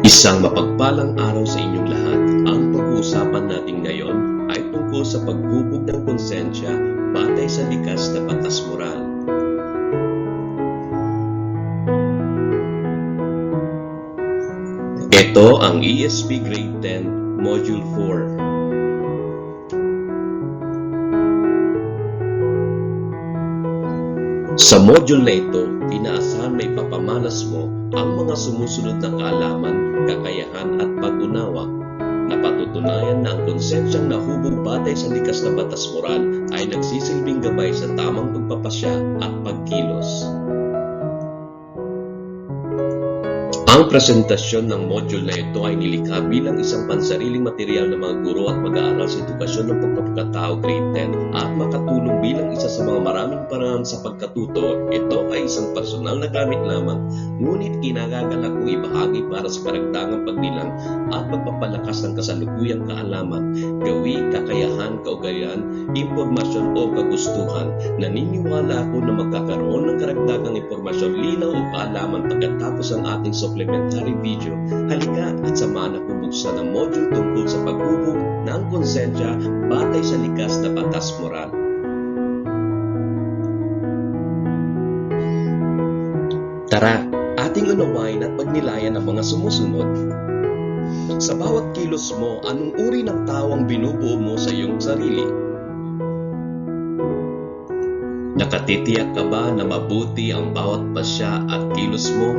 Isang mapagpalang araw sa inyong lahat. Ang pag-uusapan natin ngayon ay tungkol sa paghubog ng konsensya batay sa likas na batas moral. Ito ang ESP Grade 10, Module 4. Sa module na ito, inaasahan may papamalas mo ang mga sumusunod na kaalaman, kakayahan at pag-unawa. Napatutunayan na ang konsensyang nahubog batay sa likas na batas moral ay nagsisilbing gabay sa tamang pagpapasya at pagkilos. Ang presentasyon ng module na ito ay nilikha bilang isang pansariling material ng mga guro at mag-aaral sa edukasyon ng pagkakatao grade 10 at makatulong bilang isa sa mga maraming paraan sa pagkatuto. Ito ay isang personal na gamit lamang, ngunit kinagagalak kong ibahagi para sa karagdagang pagnilang at pagpapalakas ng kasalukuyang kaalaman, gawi, kakayahan, kaugalian, impormasyon o kagustuhan. Naniniwala ako na magkakaroon ng karagdagang impormasyon, linaw o kaalaman pagkatapos ang ating supplementary video. Halika at samahan ako buksan ang module tungkol sa paghubog ng konsensya batay sa likas na batas moral. Tara, ating unawain at pagnilayan ang mga sumusunod. Sa bawat kilos mo, anong uri ng tao ang binubuo mo sa iyong sarili? Nakatitiyak ka ba na mabuti ang bawat pasya at kilos mo?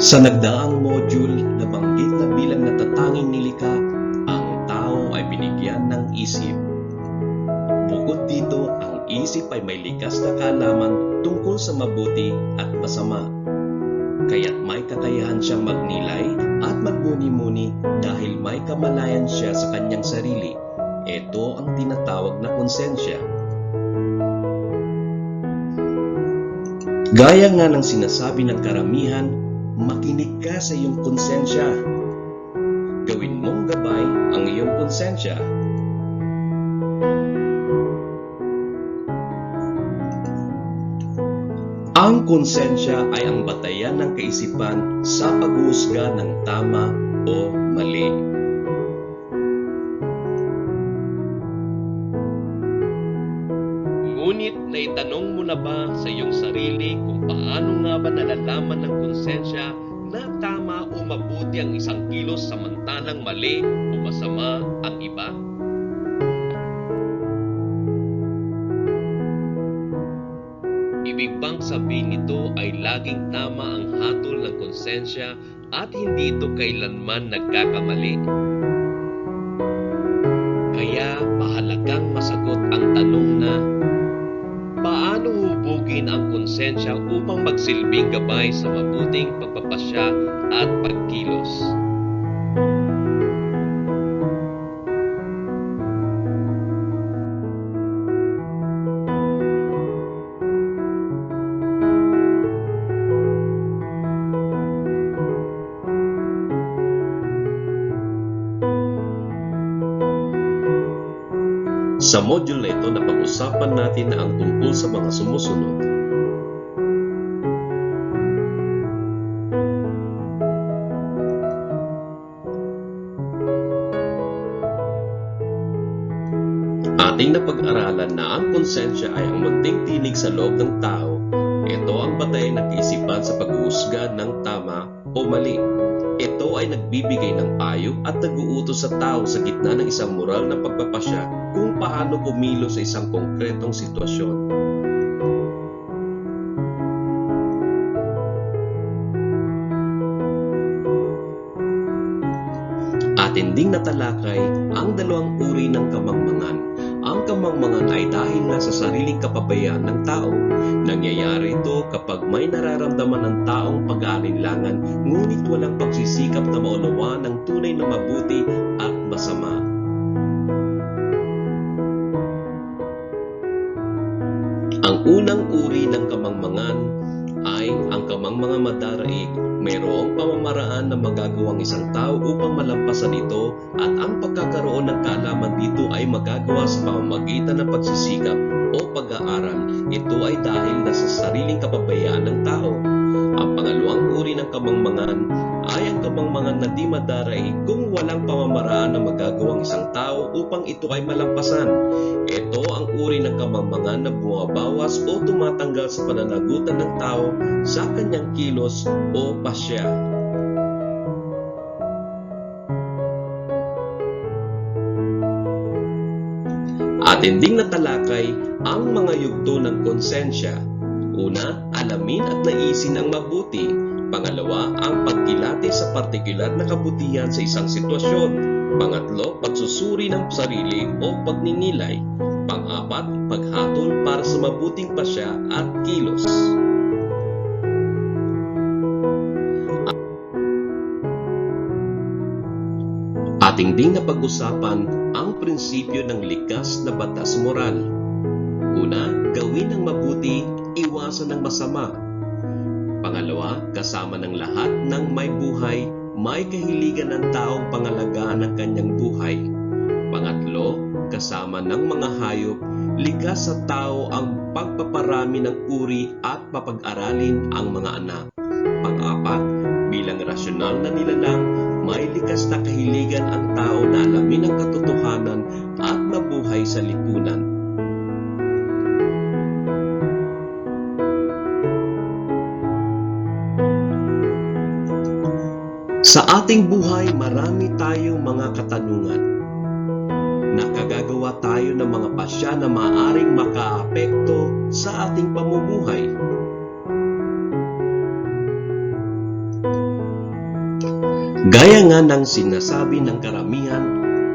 Sa nagdaang module, nabanggit na bilang natatanging nilikha, ang tao ay binigyan ng isip. Bukod dito, ang isip ay may likas na kaalaman tungkol sa mabuti at masama. Kaya't may kakayahan siyang magnilay at magmuni-muni dahil may kamalayan siya sa kanyang sarili. Ito ang tinatawag na konsensya. Gaya nga ng sinasabi ng karamihan, makinig ka sa iyong konsensya. Gawin mong gabay ang iyong konsensya. Ang konsensya ay ang batayan ng kaisipan sa paghuhusga ng tama o mali. Ngunit naitanong mo na ba sa iyong sarili kung paano nga ba nalalaman ng konsensya na tama o mabuti ang isang kilos samantalang mali o masama ang iba? Ibig bang sabihin nito ay laging tama ang hatol ng konsensya at hindi ito kailanman nagkakamali? Kaya mahalagang masagot ang tanong na paano hubugin ang konsensya upang magsilbing gabay sa mabuting pagpapasya at pagkilos? Sa module na ito, napag-usapan natin na ang tungkol sa mga sumusunod. Ating napag-aralan na ang konsensya ay ang munting tinig sa loob ng tao. Ito ang batayan ng kaisipan sa paghuhusga ng tama o mali. Ito ay nagbibigay ng payo at nag-uutos sa tao sa gitna ng isang moral na pagpapasya kung paano kumilos sa isang konkretong sitwasyon. Atin ding natalakay ang dalawang uri ng kamangmangan. Ang kamangmangan ay dahil nga sa sariling kapabayaan ng tao. Nangyayari ito kapag may nararamdaman ng taong pag-aalinlangan ngunit walang pagsisikap na maunawaan ng tunay na mabuti at masama. Ang unang uri ng kamangmangan ay ang kamang mga madaraig, mayroong pamamaraan na magagawang isang tao upang malampasan ito at ang pagkakaroon ng kaalaman dito ay magagawa sa pamamagitan ng pagsisikap o pag-aaral. Ito ay dahil nasa sariling kapabayaan ng tao. Ang pangalawang uri ng kamangmangan ay ang kamangmangan na di madaraig kung walang pamamaraan na magagawang isang tao upang ito ay malampasan. Ito ang uri ng kamangmangan na bumabawas o tumatanggal sa pananagutan ng tao sa kanyang kilos o pasya. Atin ding natalakay ang mga yugto ng konsensya. Una, alamin at naisin ang mabuti. Pangalawa, ang pagkilati sa partikular na kabutihan sa isang sitwasyon. Pangatlo, pagsusuri ng sarili o pagninilay. Pang-apat, paghatol para sa mabuting pasya at kilos. Ating ding napag-usapan ang prinsipyo ng likas na batas moral. Una, gawin ang mabuti, iwasan ang masama. Pangalawa, kasama ng lahat ng may buhay, may kahiligan ng taong pangalagaan ng kanyang buhay. Pangatlo, kasama ng mga hayop, likas sa tao ang pagpaparami ng uri at papag-aralin ang mga anak. Pang-apat, bilang rasyonal na nilalang, may likas na kahiligan ang tao na alamin ang katotohanan at mabuhay sa lipunan. Sa ating buhay, marami tayong mga katanungan. Nakagagawa tayo ng mga pasya na maaaring makaapekto sa ating pamumuhay. Gaya nga ng sinasabi ng karamihan,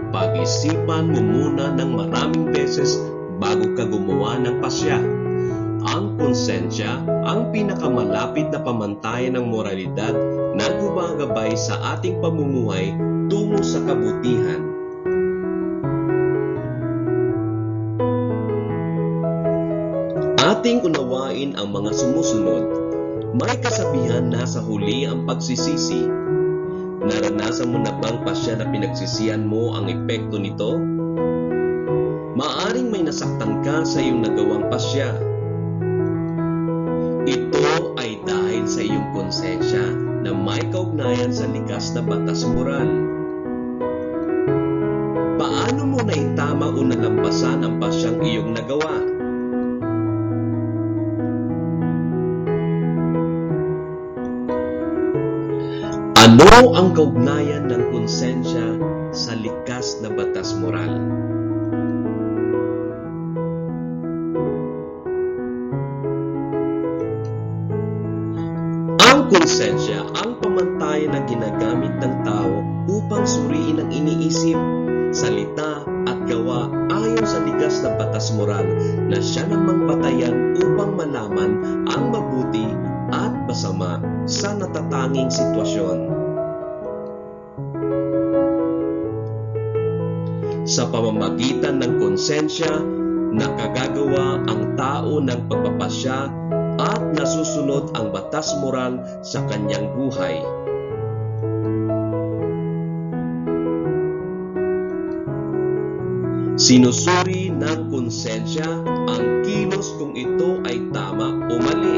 pag-isipan mo muna ng maraming beses bago ka gumawa ng pasya. Ang konsensya ang pinakamalapit na pamantayan ng moralidad na gumagabay sa ating pamumuhay tungo sa kabutihan. Ating unawain ang mga sumusunod. May kasabihan na sa huli ang pagsisisi. Naranasan mo na bang pasya na pinagsisihan mo ang epekto nito? Maaring may nasaktan ka sa iyong nagawang pasya. Ito ay dahil sa iyong konsensya na may kaugnayan sa likas na batas moral. Paano mo naitama o nalampasan ang pasyang iyong nagawa? Ano ang kaugnayan ng konsensya sa likas na batas moral? Ang konsensya ang pamantayan na ginagamit ng tao upang suriin ang iniisip, salita at gawa ayon sa likas na batas moral na siya namang batayan upang malaman ang mabuti at masama sa natatanging sitwasyon. Sa pamamagitan ng konsensya, nakagagawa ang tao ng pagpapasya at nasusunod ang batas moral sa kanyang buhay. Sinusuri ng konsensya ang kilos kung ito ay tama o mali.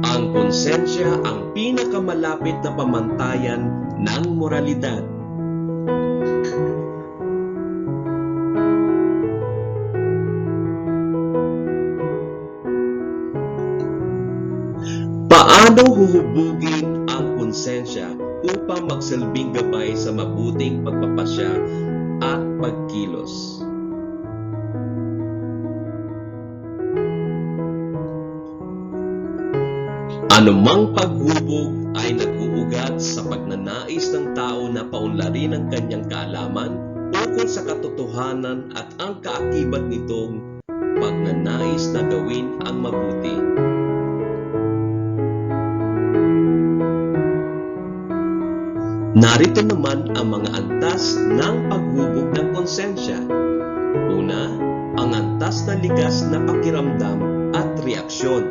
Ang konsensya ang pinakamalapit na pamantayan ng moralidad. Paano huhubugin ang konsensya upang magsilbing gabay sa mabuting pagpapasya at pagkilos? Anumang paghubog ay nag-uugat sa pagnanais ng tao na paunlarin ang kanyang kaalaman tungkol sa katotohanan at ang kaakibat nitong pagnanais na gawin ang mabuti. Narito naman ang mga antas ng paghubog ng konsensya. Una, ang antas na likas na pakiramdam at reaksyon.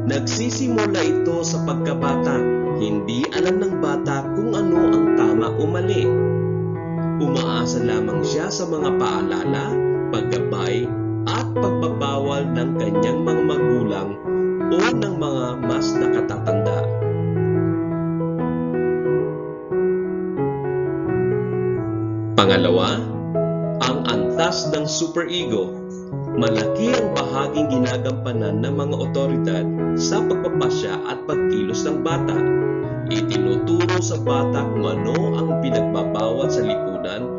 Nagsisimula ito sa pagkabata. Hindi alam ng bata kung ano ang tama o mali. Umaasa lamang siya sa mga paalala, paggabay, at pagbabawal ng kanyang mga magulang o ng mga mas nakatatanda. Pangalawa, ang antas ng superego. Malaki ang bahaging ginagampanan ng mga otoridad sa pagpapasya at pagkilos ng bata. Itinuturo sa bata kung ano ang pinagbabawal sa lipunan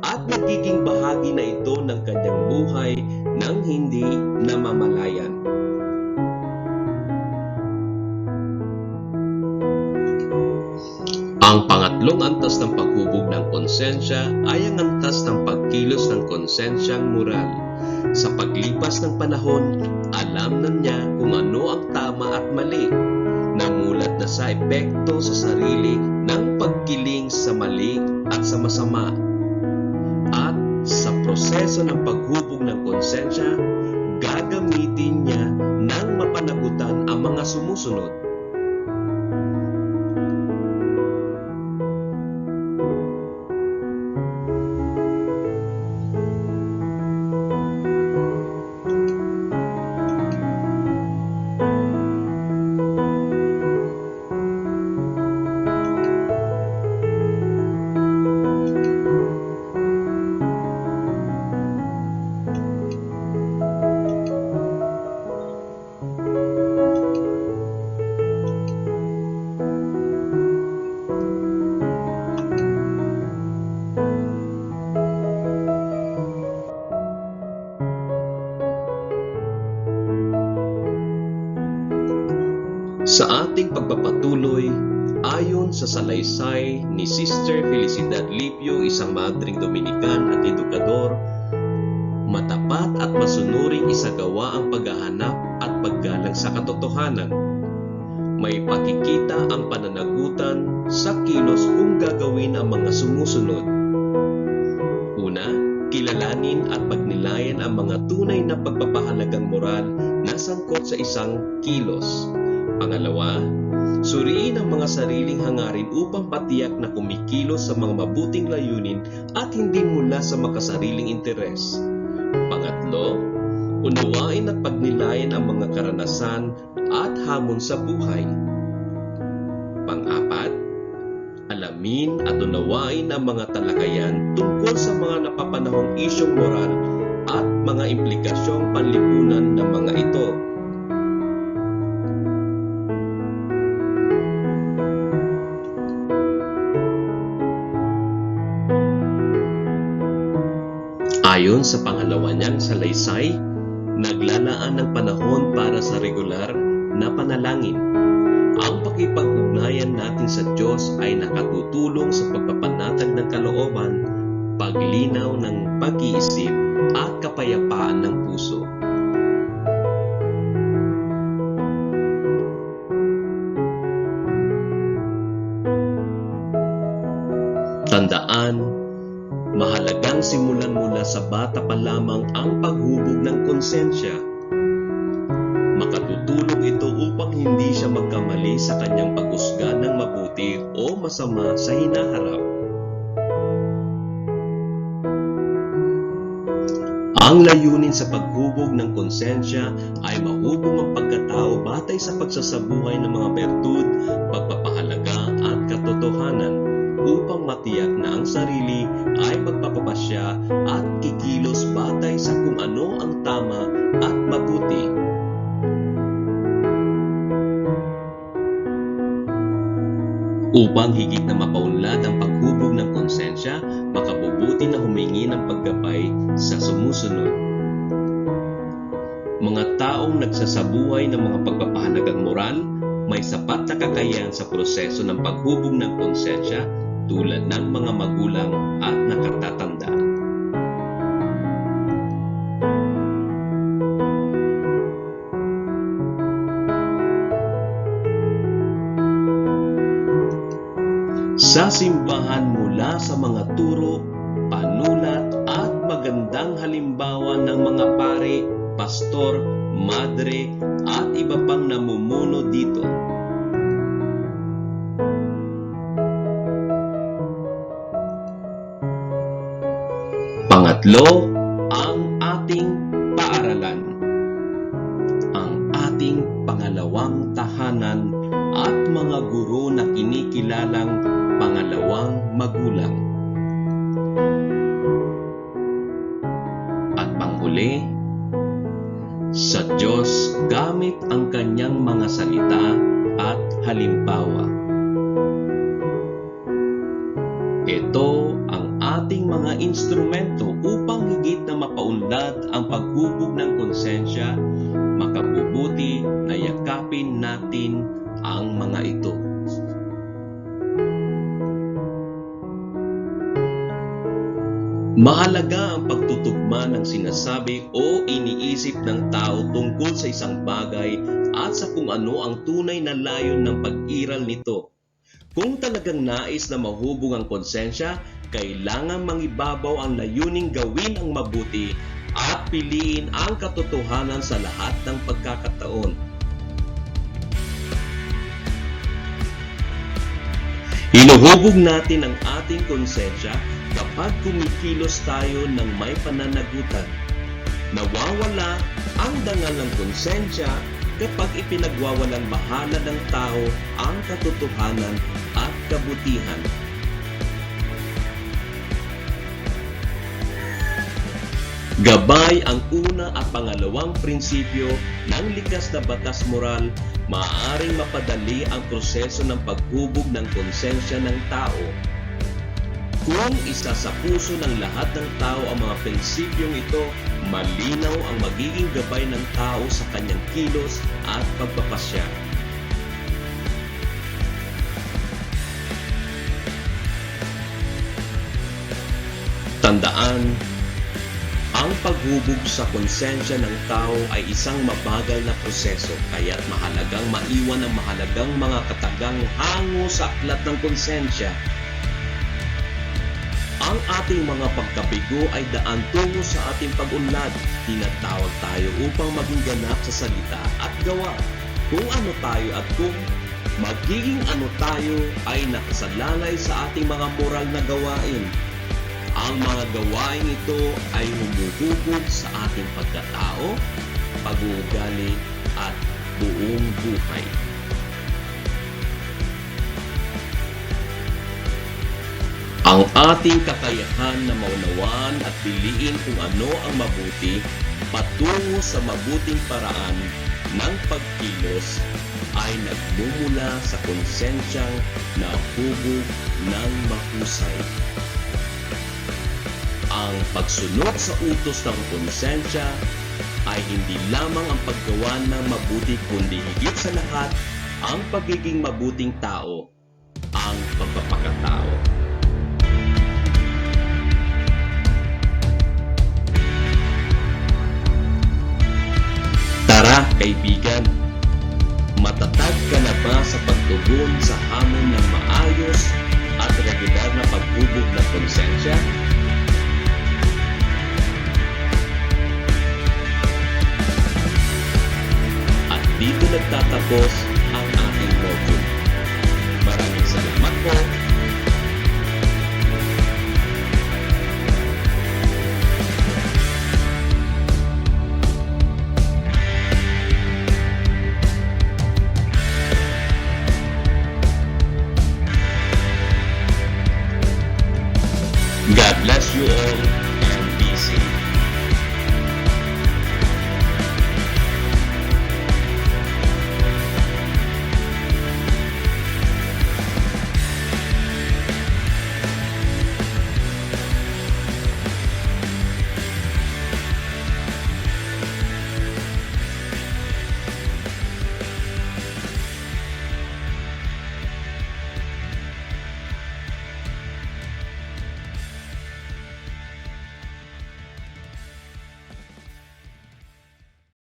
at nagiging bahagi na ito ng kanyang buhay nang hindi namamalayan. Ang pangatlong antas ng paghubog ng konsensya ay ang antas ng pagkilos ng konsensyang moral. Sa paglipas ng panahon, alam na niya kung ano ang tama at mali. Namulat na sa epekto sa sarili ng pagkiling sa mali at sa masama. At sa proseso ng paghubog ng konsensya, gagamitin niya ng mapanagutan ang mga sumusunod. Sa ating pagpapatuloy, ayon sa salaysay ni Sister Felicidad Lipio, isang madring Dominican at edukador, matapat at masunuring isagawa ang paghahanap at paggalang sa katotohanan. May pakikita ang pananagutan sa kilos kung gagawin ang mga sumusunod. Una, kilalanin at pagnilayan ang mga tunay na pagpapahalagang moral na sangkot sa isang kilos. Pangalawa, suriin ang mga sariling hangarin upang patiyak na kumikilos sa mga mabuting layunin at hindi mula sa makasariling interes. Pangatlo, unawain at pagnilayan ang mga karanasan at hamon sa buhay. Pang-apat, alamin at unawain ang mga talakayan tungkol sa mga napapanahong isyong moral at mga implikasyong panlipunan ng mga ito. Ayon sa pangalawa niyang salaysay, naglalaan ng panahon para sa regular na panalangin. Ang pakipag-ugnayan natin sa Diyos ay nakatutulong sa pagpapanatag ng kalooban, paglinaw ng pag-iisip at kapayapaan ng puso. Tandaan, mahalagang simulan mula sa bata pa lamang ang paghubog ng konsensya. Makatutulong ito upang hindi siya magkamali sa kanyang paghusga ng mabuti o masama sa hinaharap. Ang layunin sa paghubog ng konsensya ay mahubog ang pagkatao batay sa pagsasabuhay ng mga bertud, pagpapahalaga at katotohanan, upang matiyak na ang sarili ay magpapapasya at kikilos batay sa kung ano ang tama at mabuti. Upang higit na mapaunlad ang paghubog ng konsensya, makabubuti na humingi ng paggabay sa sumusunod. Mga taong nagsasabuhay ng mga pagpapahalagang moral, may sapat na kakayahan sa proseso ng paghubog ng konsensya tulad ng mga magulang at nakatatanda. Sa simbahan mula sa mga turo, panulat at magandang halimbawa ng mga pari, pastor, madre, at iba pang namumuno dito. Pangatlo, ang ating paaralan. Ang ating pangalawang tahanan at mga guro na kinikilalang pangalawang magulang. At panghuli, sa Diyos gamit ang kanyang mga salita at halimbawa. Ito ang ating mga instrumento upang higit na mapaunlad ang paghubog ng konsensya, makabubuti na yakapin natin ang mga ito. Mahalaga ang pagtutugma ng sinasabi o iniisip ng tao tungkol sa isang bagay at sa kung ano ang tunay na layon ng pag-iral nito. Kung talagang nais na mahubog ang konsensya, kailangan mangibabaw ang layuning gawin ang mabuti at piliin ang katotohanan sa lahat ng pagkakataon. Hinuhubog natin ang ating konsensya kapag kumikilos tayo ng may pananagutan. Nawawala ang dangal ng konsensya kapag ipinagwawalang bahala ng tao ang katotohanan at kabutihan. Gabay ang una at pangalawang prinsipyo ng likas na batas moral, maaaring mapadali ang proseso ng paghubog ng konsensya ng tao. Kung isa sa puso ng lahat ng tao ang mga prinsipyong ito, malinaw ang magiging gabay ng tao sa kanyang kilos at pagpapasya. Tandaan, ang paghubog sa konsensya ng tao ay isang mabagal na proseso, kaya't mahalagang maiwan ang mahalagang mga katagang hango sa aklat ng konsensya. Ang ating mga pagkabigo ay daan tungo sa ating pag-unlad. Tinatawag tayo upang maging ganap sa salita at gawa. Kung ano tayo at kung magiging ano tayo ay nakasalalay sa ating mga moral na gawain. Ang mga gawain ito ay humuhubog sa ating pagkatao, pag-uugali at buong buhay. Ang ating kakayahan na maunawaan at piliin kung ano ang mabuti patungo sa mabuting paraan ng pagkilos ay nagmumula sa konsensyang nahubog ng mahusay. Ang pagsunod sa utos ng konsensya ay hindi lamang ang paggawa ng mabuti kundi higit sa lahat ang pagiging mabuting tao, ang pagpapakatao. Tara, kaibigan, matatag ka na ba sa pagtugon sa hamon ng maayos at regular na paghubog ng konsensya? At dito nagtatapos ang ating module. Maraming salamat po. God bless you all.